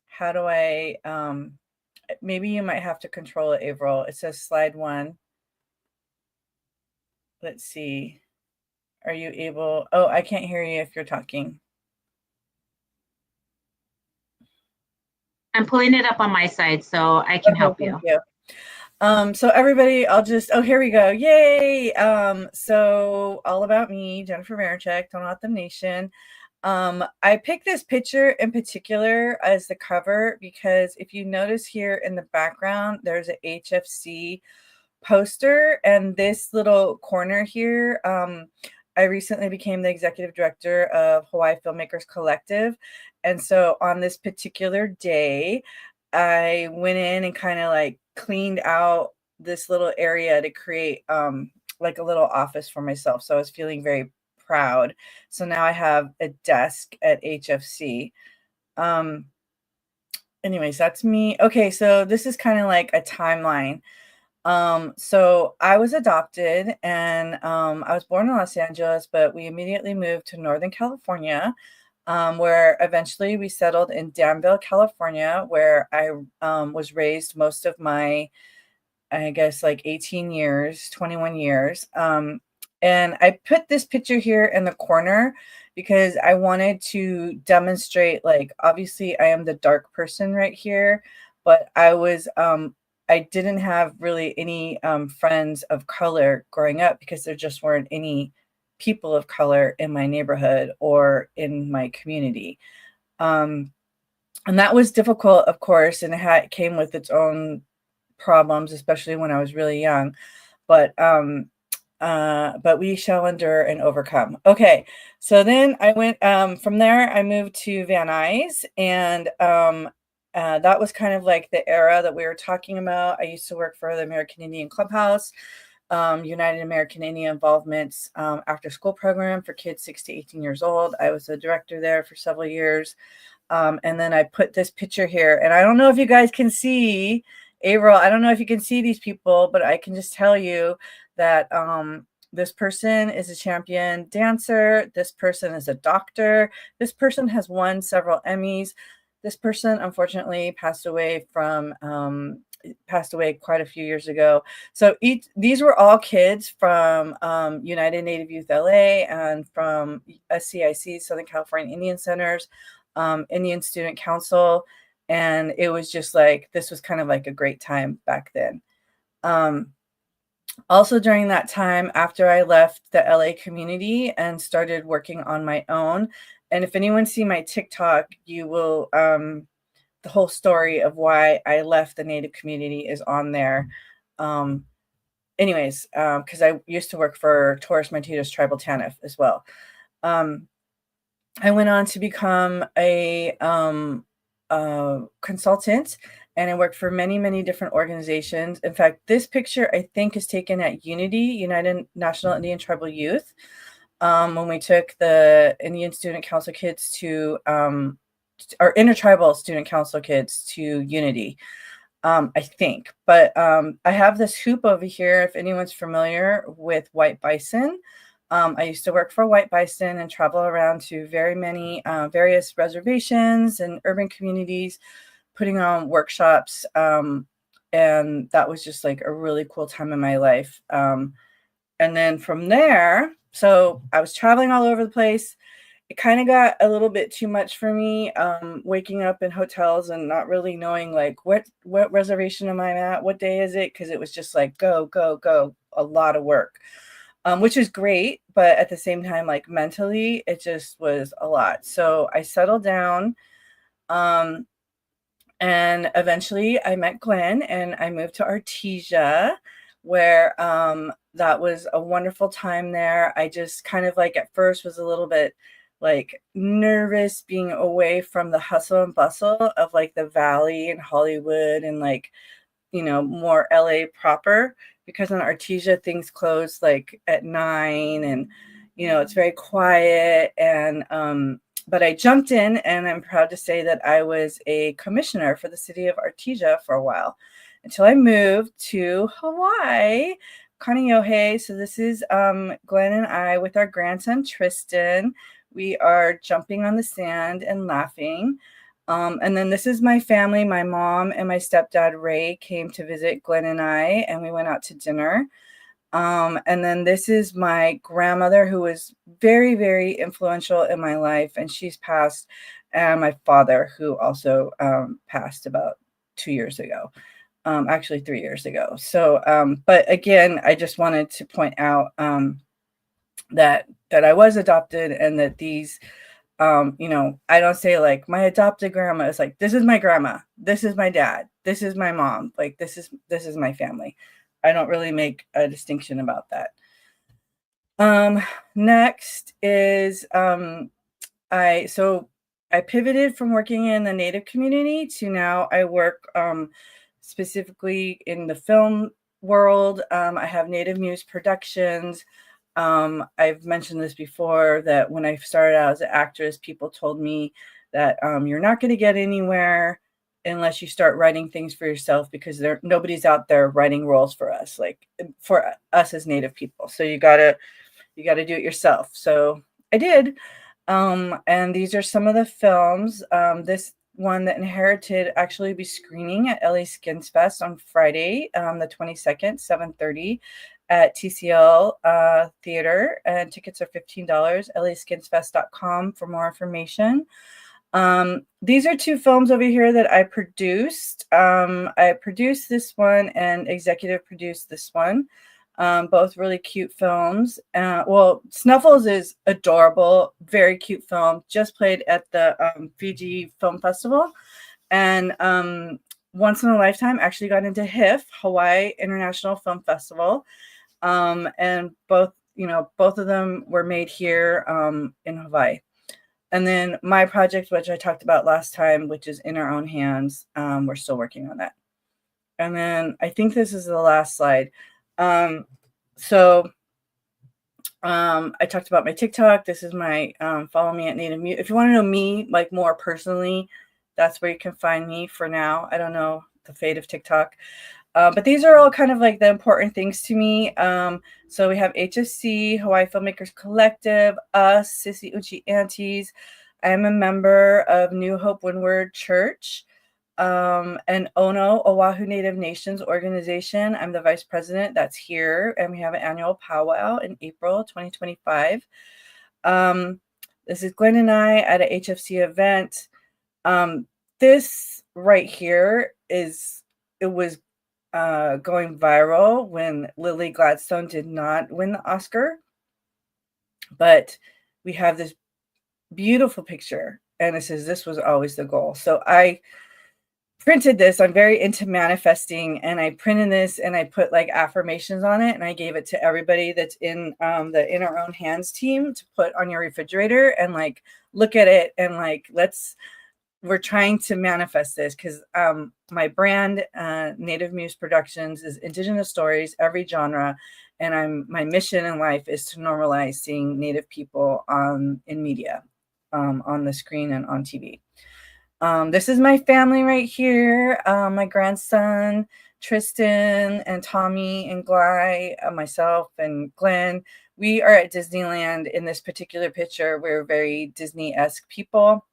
How do I, maybe you might have to control it, Avril. It says slide 1. Let's see. Are you able? Oh, I can't hear you if you're talking. I'm pulling it up on my side so I can help you. So everybody, oh, here we go. Yay. So all about me, Jennifer Varenchik, Don't Let Them Nation. I picked this picture in particular as the cover because if you notice here in the background, there's a HFC poster, and this little corner here, I recently became the executive director of Hawaii Filmmakers Collective. And so on this particular day, I went in and kind of like cleaned out this little area to create like a little office for myself. So I was feeling very proud. So now I have a desk at HFC. Anyways, that's me. Okay, so this is kind of like a timeline. So I was adopted and I was born in Los Angeles, but we immediately moved to Northern California, where eventually we settled in Danville, California, where I was raised most of my, I guess, like 18 years, 21 years. And I put this picture here in the corner because I wanted to demonstrate, like, obviously I am the dark person right here, but I didn't have really any friends of color growing up because there just weren't any people of color in my neighborhood or in my community. And that was difficult, of course, and it came with its own problems, especially when I was really young. But we shall endure and overcome. Okay, so then I went from there. I moved to Van Nuys, and that was kind of like the era that we were talking about. I used to work for the American Indian Clubhouse, United American Indian Involvement's after school program for kids 6 to 18 years old. I was a director there for several years. And then I put this picture here, and I don't know if you guys can see, Avril, I don't know if you can see these people, but I can just tell you that this person is a champion dancer. This person is a doctor. This person has won several Emmys. This person, unfortunately, passed away quite a few years ago. So these were all kids from United Native Youth LA and from SCIC, Southern California Indian Centers, Indian Student Council. And it was just like, this was kind of like a great time back then. Also during that time, after I left the LA community and started working on my own, and if anyone see my TikTok, you will, the whole story of why I left the Native community is on there. Anyways, because I used to work for Torres Martinez Tribal TANF as well. I went on to become a consultant, and I worked for many, many different organizations. In fact, this picture, I think, is taken at Unity, United National Indian Tribal Youth, when we took the Indian Student Council kids to, our intertribal student council kids to Unity, I think. But I have this hoop over here, if anyone's familiar with White Bison. I used to work for White Bison and travel around to very many various reservations and urban communities, putting on workshops. And that was just like a really cool time in my life. And then from there, so I was traveling all over the place. It kind of got a little bit too much for me, waking up in hotels and not really knowing like what reservation am I at? What day is it? Because it was just like go, go, go, a lot of work. Which is great, but at the same time, like mentally, it just was a lot. So I settled down, and eventually I met Glenn, and I moved to Artesia, where that was a wonderful time there. I just kind of like at first was a little bit like nervous being away from the hustle and bustle of like the Valley and Hollywood and like, you know, more LA proper, because in Artesia things close like at 9 and, you know, it's very quiet. And but I jumped in, and I'm proud to say that I was a commissioner for the city of Artesia for a while until I moved to Hawaii, Kaneohe. So this is Glenn and I with our grandson Tristan. We are jumping on the sand and laughing. And then this is my family. My mom and my stepdad Ray came to visit Glenn and I, and we went out to dinner. And then this is my grandmother, who was very, very influential in my life, and she's passed. And my father, who also passed about 2 years ago, actually 3 years ago. So, but again, I just wanted to point out that I was adopted, and that these, you know, I don't say like my adopted grandma. It's like, this is my grandma, this is my dad, this is my mom, like this is my family. I don't really make a distinction about that. Next is I pivoted from working in the Native community to now I work specifically in the film world. I have Native Muse Productions. I've mentioned this before, that when I started out as an actress, people told me that you're not going to get anywhere unless you start writing things for yourself, because nobody's out there writing roles for us, like for us as Native people. So you gotta do it yourself. So I did. And these are some of the films. This one, that Inherited, actually be screening at LA Skins Fest on Friday, the 22nd, 7:30 at TCL Theater, and tickets are $15. laskinsfest.com for more information. These are two films over here that I produced. I produced this one and executive produced this one. Both really cute films. Well, Snuffles is adorable, very cute film. Just played at the Fiji Film Festival, and Once in a Lifetime actually got into HIF, Hawaii International Film Festival, and both of them were made here in Hawaii. And then my project, which I talked about last time, which is In Our Own Hands, we're still working on that. And then I think this is the last slide. I talked about my TikTok. This is my follow me at Native Muse. If you want to know me like more personally, that's where you can find me for now. I don't know the fate of TikTok. But these are all kind of like the important things to me. So we have HFC, Hawaii Filmmakers Collective, us, Sissy, Unci, Aunties. I am a member of New Hope Windward Church, and Ono, Oahu Native Nations Organization. I'm the vice president that's here, and we have an annual powwow in April 2025. This is Glenn and I at a HFC event. This right here was going viral when Lily Gladstone did not win the Oscar, but we have this beautiful picture, and it says, "This was always the goal." So I printed this. I'm very into manifesting, and I printed this and I put like affirmations on it, and I gave it to everybody that's in the In Our Own Hands team to put on your refrigerator and like look at it, and like we're trying to manifest this, because my brand, Native Muse Productions, is Indigenous stories, every genre, and my mission in life is to normalize seeing Native people in media, on the screen and on TV. This is my family right here. My grandson Tristan and Tommy and Gly, myself and Glenn. We are at Disneyland in this particular picture. We're very Disney-esque people.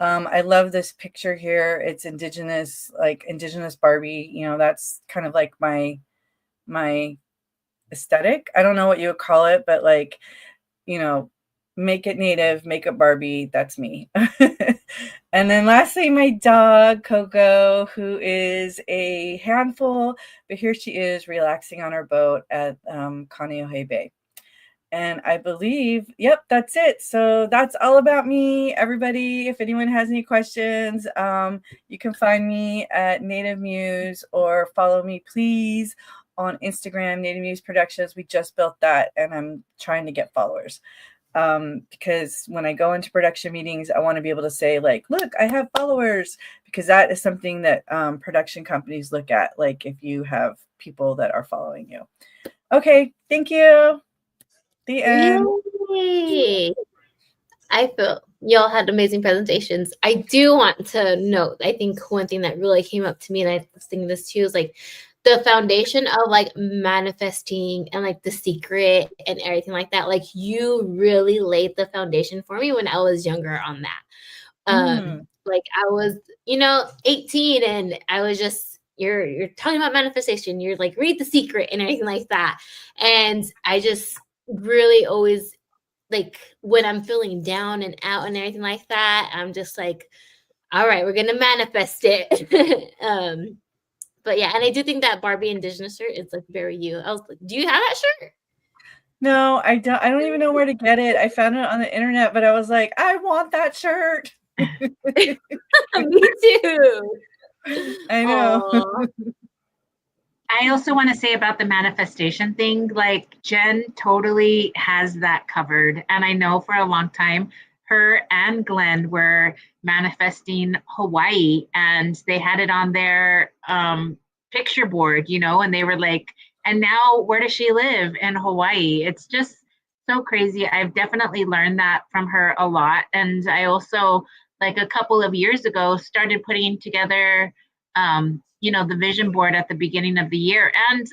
I love this picture here. It's indigenous Barbie. You know, that's kind of like my aesthetic. I don't know what you would call it, but like, you know, make it Native, make it Barbie. That's me. And then lastly, my dog, Coco, who is a handful, but here she is relaxing on her boat at Kaneohe Bay. And I believe, yep, that's it. So that's all about me, everybody. If anyone has any questions, you can find me at Native Muse, or follow me, please, on Instagram, Native Muse Productions. We just built that, and I'm trying to get followers. because when I go into production meetings, I want to be able to say like, look, I have followers, because that is something that production companies look at, like if you have people that are following you. Okay, thank you. The end. Yay. I feel y'all had amazing presentations. I do want to note, I think one thing that really came up to me, and I was thinking this too, is like the foundation of like manifesting and like The Secret and everything like that. Like you really laid the foundation for me when I was younger on that. Like I was, 18, and I was just, you're talking about manifestation. You're like, read The Secret and everything like that. And I just really always, like when I'm feeling down and out and everything like that, I'm just like, all right, we're gonna manifest it. But yeah, and I do think that Barbie Indigenous shirt is like very you. I was like, do you have that shirt? No, I don't. I don't even know where to get it. I found it on the internet, but I was like, I want that shirt. Me too. I know. I also want to say about the manifestation thing, like Jen totally has that covered. And I know for a long time, her and Glenn were manifesting Hawaii, and they had it on their picture board, and they were like, and now where does she live? In Hawaii. It's just so crazy. I've definitely learned that from her a lot. And I also, like a couple of years ago, started putting together the vision board at the beginning of the year. And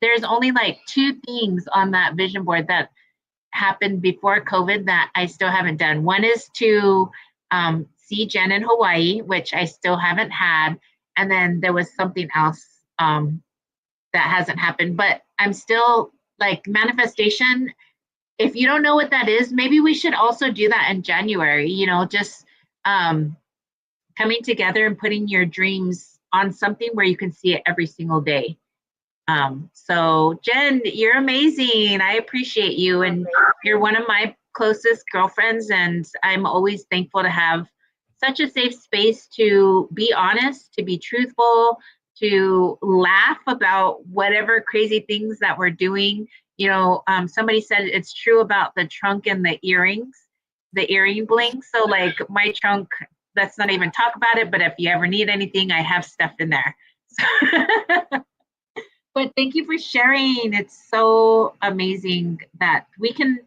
there's only like 2 things on that vision board that happened before COVID that I still haven't done. One is to see Jen in Hawaii, which I still haven't had. And then there was something else that hasn't happened, but I'm still like manifestation. If you don't know what that is, maybe we should also do that in January, just coming together and putting your dreams on something where you can see it every single day. So Jen, you're amazing. I appreciate you, and you're one of my closest girlfriends, and I'm always thankful to have such a safe space to be honest, to be truthful, to laugh about whatever crazy things that we're doing. Somebody said it's true about the trunk and the earrings, the earring bling. So like my trunk, let's not even talk about it, but if you ever need anything, I have stuff in there. But thank you for sharing. It's so amazing that we can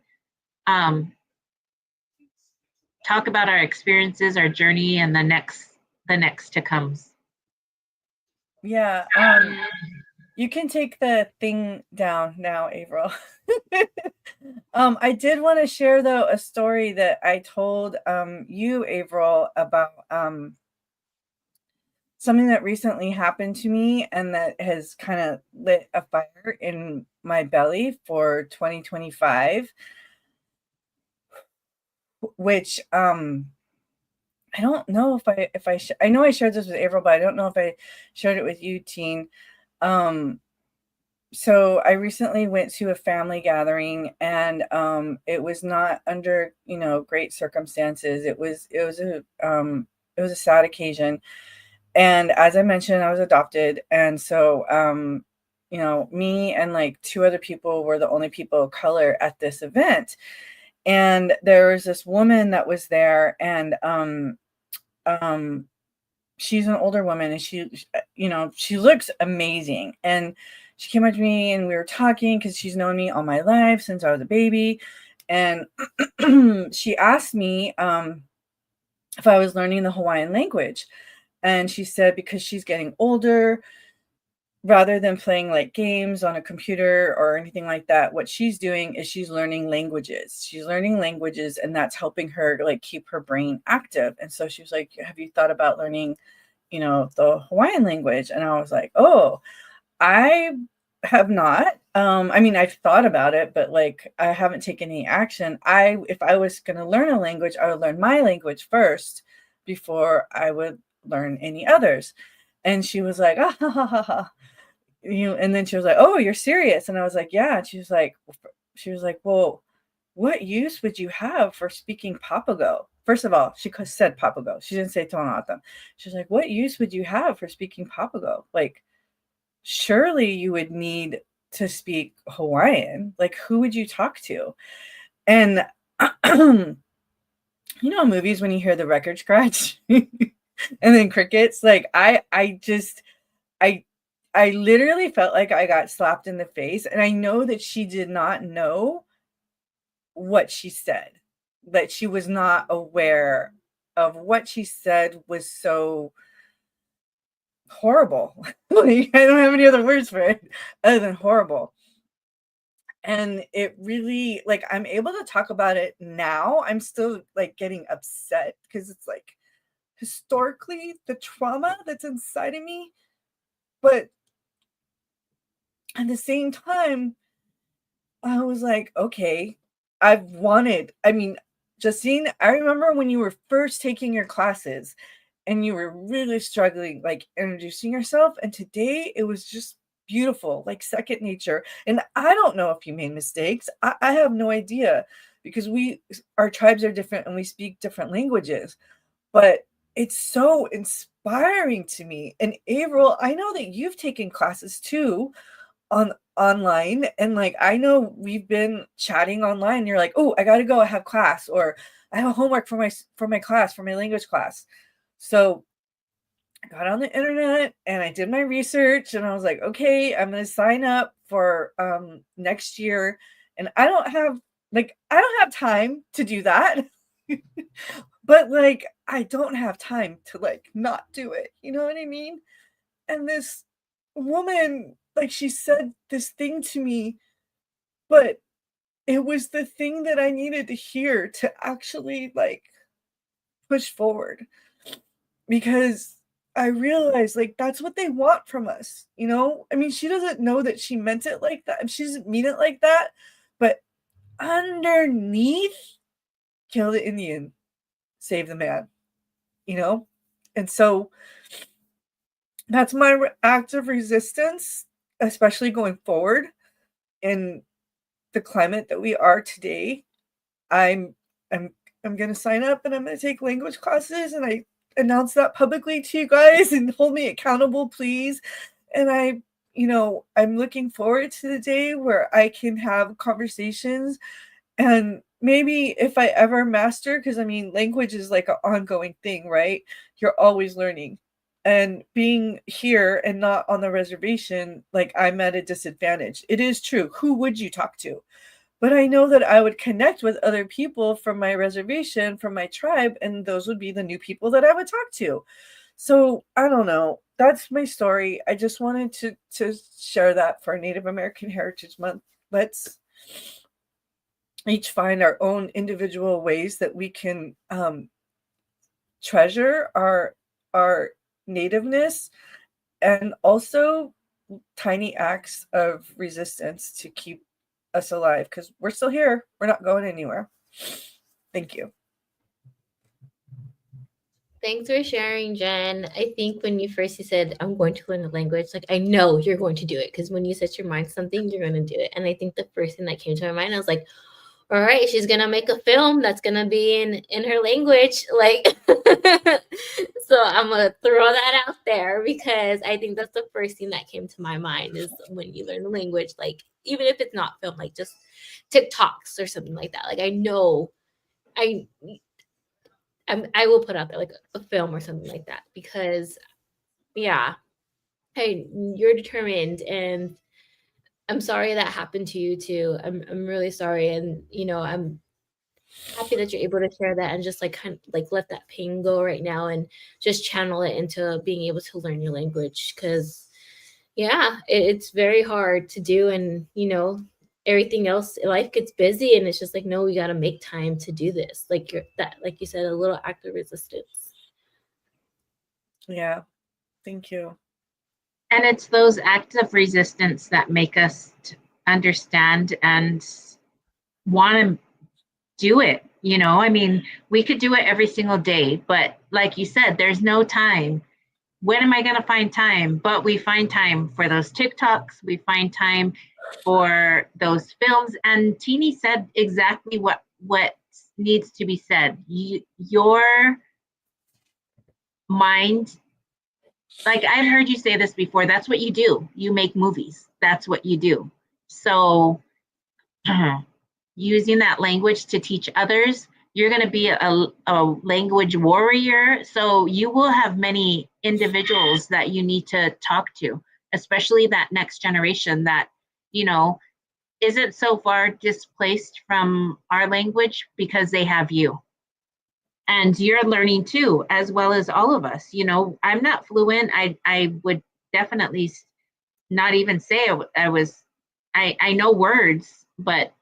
talk about our experiences, our journey, and the next to comes. Yeah. You can take the thing down now, Avril. I did want to share though a story that I told you, Avril, about something that recently happened to me and that has kind of lit a fire in my belly for 2025, which I don't know if I know I shared this with Avril, but I don't know if I shared it with you, Teen. So I recently went to a family gathering, and it was not under great circumstances. It was a sad occasion. And as I mentioned, I was adopted. And so, me and like 2 other people were the only people of color at this event. And there was this woman that was there, and she's an older woman, and she looks amazing. And she came up to me, and we were talking because she's known me all my life since I was a baby. And she asked me if I was learning the Hawaiian language. And she said because she's getting older, rather than playing like games on a computer or anything like that, what she's doing is she's learning languages. She's learning languages, and that's helping her like keep her brain active. And so she was like, have you thought about learning, the Hawaiian language? And I was like, oh, I have not. I mean, I've thought about it, but like I haven't taken any action. If I was going to learn a language, I would learn my language first before I would learn any others. And she was like, ah, ha, ha, ha, ha. And then she was like, oh, you're serious? And I was like, yeah. And she was like, well, what use would you have for speaking Papago? First of all, she said Papago. She didn't say Tohono. She was like, what use would you have for speaking Papago? Like, surely you would need to speak Hawaiian. Like, who would you talk to? And you know, movies when you hear the record scratch and then crickets, like I literally felt like I got slapped in the face, and I know that she did not know what she said, that she was not aware of what she said was so horrible. Like, I don't have any other words for it other than horrible. And it really, like, I'm able to talk about it now. I'm still like getting upset because it's like historically the trauma that's inside of me, but at the same time, I was like, okay, I mean, Justine, I remember when you were first taking your classes and you were really struggling, like introducing yourself. And today it was just beautiful, like second nature. And I don't know if you made mistakes. I have no idea because our tribes are different and we speak different languages, but it's so inspiring to me. And Avril, I know that you've taken classes too online, and like I know we've been chatting online. You're like, oh, I gotta go, I have class, or I have homework for my class, for my language class. So I got on the internet and I did my research and I was like, okay, I'm gonna sign up for next year. And I don't have time to do that. But like I don't have time to like not do it, you know what I mean? And this woman, like, she said this thing to me, but it was the thing that I needed to hear to actually like push forward, because I realized like that's what they want from us, you know? I mean, she doesn't know that she meant it like that. She doesn't mean it like that, but underneath, kill the Indian, save the man, you know? And so that's my act of resistance, especially going forward in the climate that we are today. I'm I'm I'm gonna sign up and I'm gonna take language classes, and I announce that publicly to you guys and hold me accountable, please. And I'm looking forward to the day where I can have conversations, and maybe if I ever master, because I mean language is like an ongoing thing, right? You're always learning. And being here and not on the reservation, like I'm at a disadvantage. It is true. Who would you talk to? But I know that I would connect with other people from my reservation, from my tribe, and those would be the new people that I would talk to. So I don't know. That's my story. I just wanted to share that for Native American Heritage Month. Let's each find our own individual ways that we can treasure our nativeness, and also tiny acts of resistance to keep us alive, because we're still here. We're not going anywhere. Thank you. Thanks for sharing, Jen. I think when you said, I'm going to learn the language, like, I know you're going to do it, because when you set your mind to something, you're going to do it. And I think the first thing that came to my mind, I was like, all right, she's going to make a film that's going to be in her language. Like, so I'm going to throw that out there, because I think that's the first thing that came to my mind is when you learn the language, like, even if it's not film, like just TikToks or something like that. Like, I know I will put out there like a film or something like that, because yeah, hey, you're determined, and I'm sorry that happened to you too. I'm really sorry, and I'm happy that you're able to share that and just like kind of like let that pain go right now and just channel it into being able to learn your language, because yeah, it's very hard to do, and everything else, life gets busy, and it's just like, no, we got to make time to do this, like like you said, a little act of resistance. Yeah, thank you. And it's those acts of resistance that make us understand and want to do it. I mean, we could do it every single day, but like you said, there's no time. When am I going to find time? But we find time for those TikToks. We find time for those films. And Teeny said exactly what needs to be said. Your mind, like I've heard you say this before, that's what you do. You make movies. That's what you do. So using that language to teach others, you're going to be a language warrior. So you will have many individuals that you need to talk to, especially that next generation that, you know, isn't so far displaced from our language because they have you. And you're learning too, as well as all of us. You know, I'm not fluent. I would definitely not even say I was, I know words, but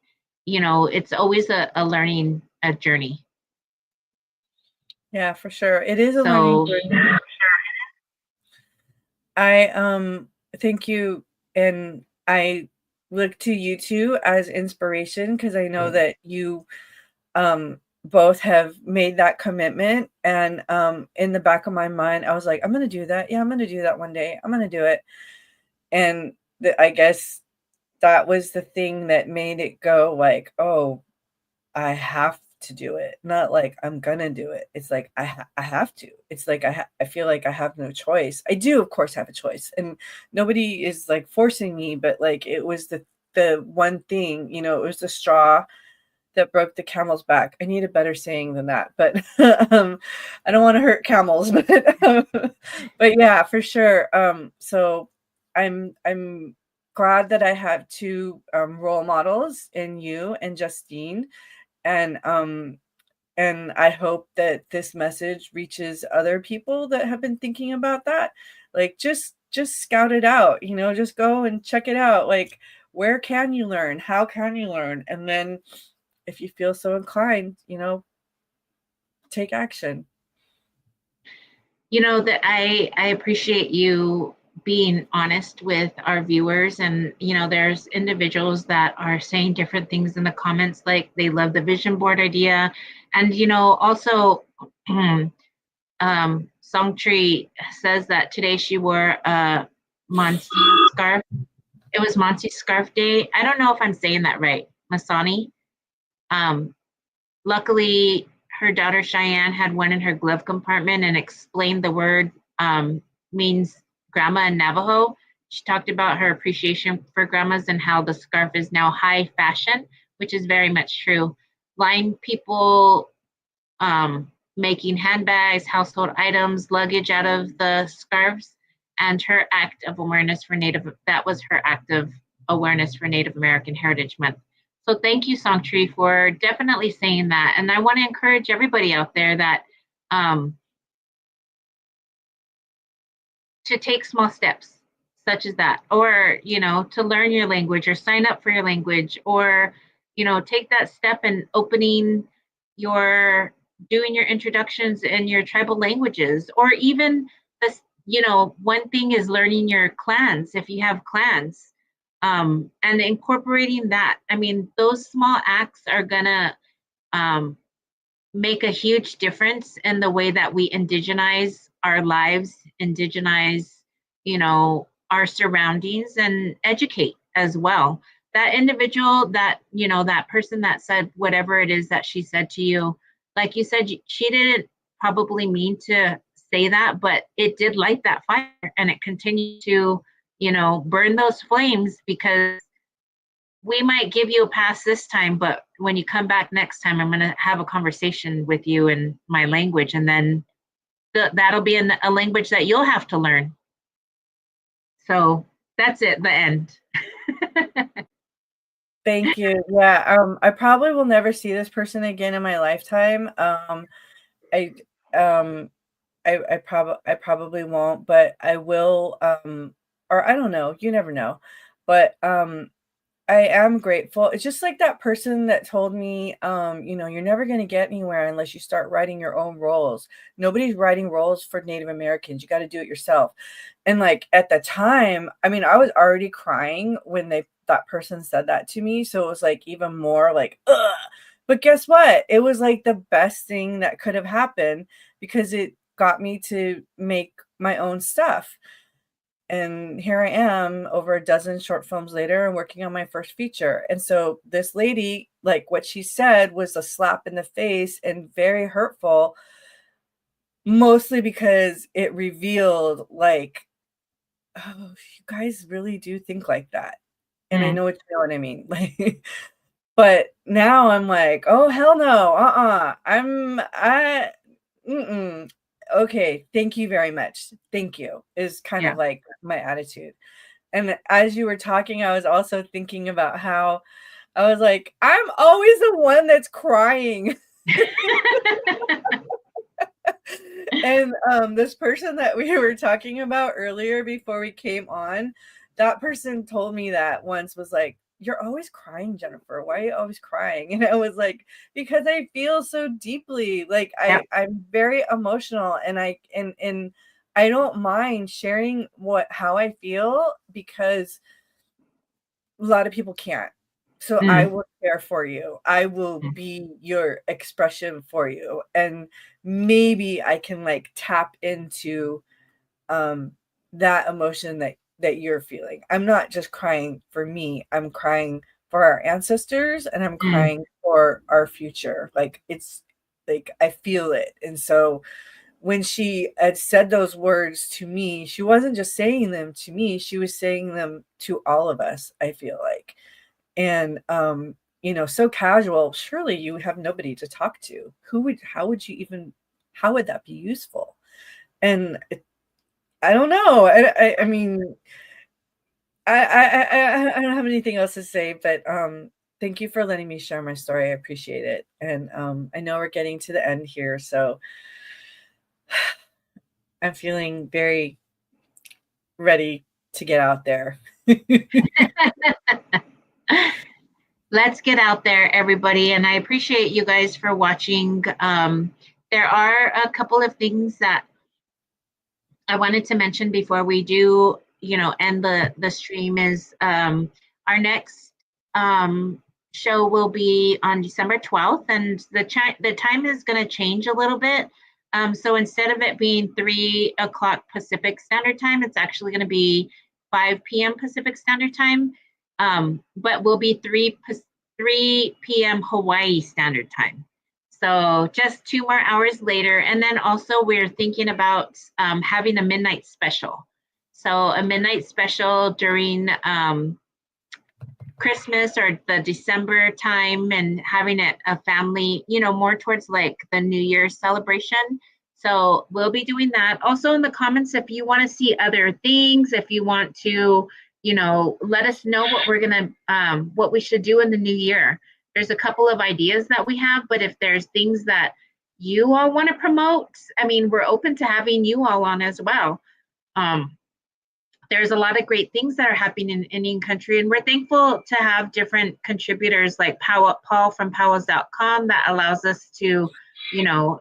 you know, it's always a learning a journey. Yeah, for sure. It is a learning journey. I thank you, and I look to you two as inspiration because I know that you both have made that commitment. And in the back of my mind, I was like, I'm gonna do that. Yeah, I'm gonna do that one day. I'm gonna do it. And I guess that was the thing that made it go like, oh, I have to do it. Not like I'm gonna do it. It's like I have to. It's like I feel like I have no choice. I do, of course, have a choice, and nobody is like forcing me. But like it was the one thing, you know, it was the straw that broke the camel's back. I need a better saying than that, but I don't want to hurt camels. But yeah, for sure. So I'm glad that I have two role models in you and Justine, and I hope that this message reaches other people that have been thinking about that. Like just scout it out, you know, just go and check it out. Like, where can you learn? How can you learn? And then if you feel so inclined, you know, take action. You know, that I appreciate you being honest with our viewers. And you know, there's individuals that are saying different things in the comments, like they love the vision board idea. And you know, also Songtree says that today she wore a Monty scarf. It was Monty scarf day. I don't know if I'm saying that right. Masani. um Luckily, her daughter Cheyenne had one in her glove compartment and explained the word means grandma in Navajo. She talked about her appreciation for grandmas and how the scarf is now high fashion, which is very much true. Blind people making handbags, household items, luggage out of the scarves, and her act of awareness for that was her act of awareness for Native American Heritage Month. So thank you, Songtree, for definitely saying that. And I want to encourage everybody out there that to take small steps such as that, or you know, to learn your language or sign up for your language, or you know, take that step in opening your doing your introductions in your tribal languages, or even this, you know, one thing is learning your clans if you have clans, and incorporating that. I mean, those small acts are gonna um, make a huge difference in the way that we indigenize our lives, indigenize, you know, our surroundings, and educate as well. That individual, that, you know, that person that said whatever it is that she said to you, like you said, she didn't probably mean to say that, but it did light that fire, and it continued to, you know, burn those flames, because we might give you a pass this time, but when you come back next time, I'm going to have a conversation with you in my language. And then that'll be a language that you'll have to learn. So that's it, the end. Thank you. Yeah, I probably will never see this person again in my lifetime. I um I probably won't, but I will, or I don't know, you never know. But I am grateful. It's just like that person that told me, you know, you're never going to get anywhere unless you start writing your own roles. Nobody's writing roles for Native Americans. You got to do it yourself. And like at the time, I mean, I was already crying when that person said that to me. So it was like even more like, ugh. But guess what? It was like the best thing that could have happened because it got me to make my own stuff. And here I am over a dozen short films later and working on my first feature. And so this lady, like what she said was a slap in the face and very hurtful, mostly because it revealed like, oh, you guys really do think like that. And I know what you know what I mean. Like But now I'm like, oh, hell no. Okay. Thank you very much. Thank you is kind of like my attitude. And as you were talking, I was also thinking about how I was like, I'm always the one that's crying. And this person that we were talking about earlier before we came on, that person told me that once, was like, you're always crying, Jennifer. Why are you always crying? And I was like, because I feel so deeply. Like I'm very emotional, and I don't mind sharing how I feel, because a lot of people can't. So I will care for you. I will be your expression for you. And maybe I can like tap into that emotion that you're feeling. I'm not just crying for me. I'm crying for our ancestors, and I'm crying for our future. Like, it's like I feel it. And so when she had said those words to me, she wasn't just saying them to me, she was saying them to all of us, I feel like. And so casual, surely you have nobody to talk to. How would that be useful? And I don't know. I mean, I don't have anything else to say, but thank you for letting me share my story. I appreciate it. And I know we're getting to the end here, so I'm feeling very ready to get out there. Let's get out there, everybody. And I appreciate you guys for watching. There are a couple of things that I wanted to mention before we do, end the stream. Is our next show will be on December 12th, and the time is going to change a little bit. So instead of it being 3 o'clock Pacific Standard Time, it's actually going to be 5 p.m. Pacific Standard Time, but will be 3 p.m. Hawaii Standard Time. So just 2 more hours later. And then also we're thinking about having a midnight special. So a midnight special during Christmas or the December time, and having it a family, more towards like the New Year's celebration. So we'll be doing that. Also in the comments, if you want to see other things, if you want to, let us know what we should do in the new year. There's a couple of ideas that we have, but if there's things that you all want to promote, I mean, we're open to having you all on as well. There's a lot of great things that are happening in Indian country, and we're thankful to have different contributors like Paul from powwows.com that allows us to,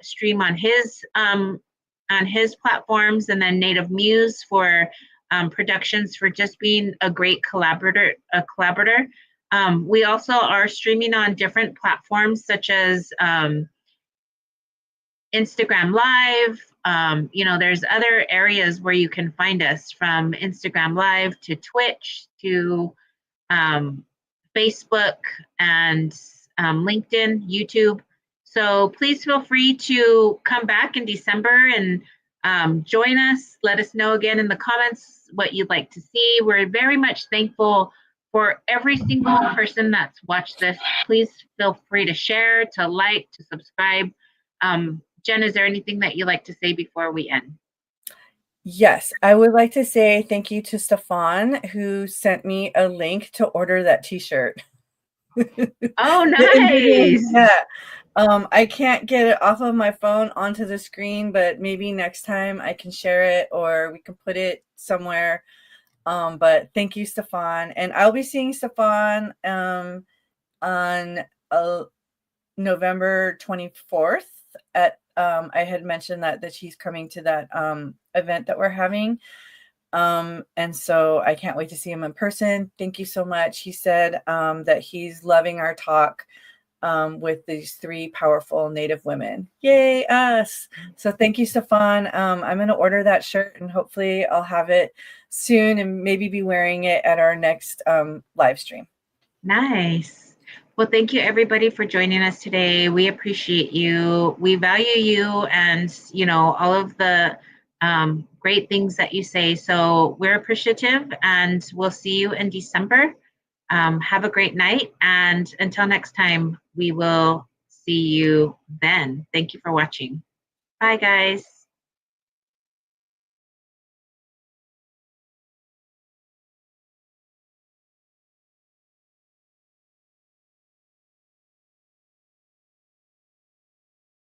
stream on his platforms, and then Native Muse for productions, for just being a great collaborator. We also are streaming on different platforms such as Instagram Live. There's other areas where you can find us, from Instagram Live to Twitch to Facebook and LinkedIn, YouTube. So please feel free to come back in December and join us. Let us know again in the comments what you'd like to see. We're very much thankful for every single person that's watched this. Please feel free to share, to like, to subscribe. Jen, is there anything that you'd like to say before we end? Yes, I would like to say thank you to Stefan, who sent me a link to order that t-shirt. Oh, nice. Yeah. I can't get it off of my phone onto the screen, but maybe next time I can share it, or we can put it somewhere. But thank you, Stefan. And I'll be seeing Stefan on November 24th at I had mentioned that he's coming to that event that we're having. And so I can't wait to see him in person. Thank you so much. He said that he's loving our talk with these 3 powerful Native women. Yay, us. So thank you, Stefan. I'm going to order that shirt, and hopefully I'll have it soon and maybe be wearing it at our next live stream. Nice. Well, thank you everybody for joining us today. We appreciate you. We value you, and all of the great things that you say. So we're appreciative, and we'll see you in December. Have a great night. And until next time, we will see you then. Thank you for watching. Bye, guys.